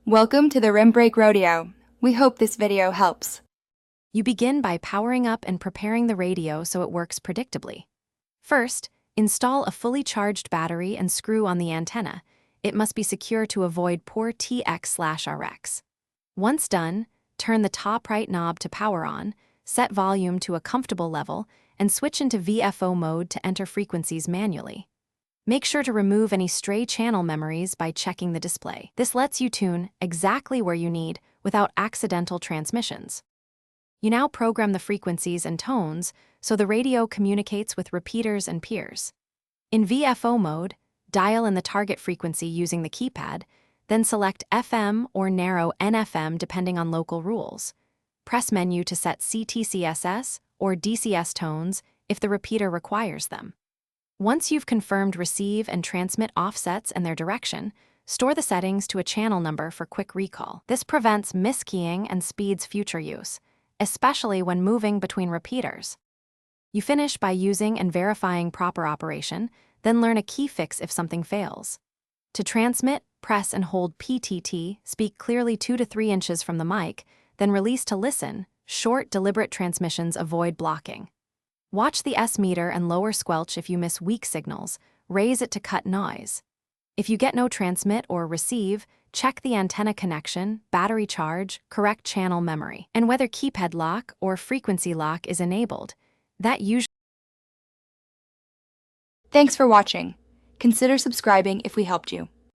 Welcome to the Rim Break Rodeo. We hope this video helps. You begin by powering up and preparing the radio so it works predictably. First, install a fully charged battery and screw on the antenna. It must be secure to avoid poor TX/RX. Once done, turn the top right knob to power on, set volume to a comfortable level, and switch into VFO mode to enter frequencies manually. Make sure to remove any stray channel memories by checking the display. This lets you tune exactly where you need without accidental transmissions. You now program the frequencies and tones so the radio communicates with repeaters and peers. In VFO mode, dial in the target frequency using the keypad, then select FM or narrow NFM depending on local rules. Press menu to set CTCSS or DCS tones if the repeater requires them. Once you've confirmed receive and transmit offsets and their direction, store the settings to a channel number for quick recall. This prevents miskeying and speeds future use, especially when moving between repeaters. You finish by using and verifying proper operation, then learn a key fix if something fails. To transmit, press and hold PTT, speak clearly 2 to 3 inches from the mic, then release to listen. Short, deliberate transmissions avoid blocking. Watch the S-meter and lower squelch if you miss weak signals, raise it to cut noise. If you get no transmit or receive, check the antenna connection, battery charge, correct channel memory, and whether keypad lock or frequency lock is enabled. That usually. Thanks for watching. Consider subscribing if we helped you.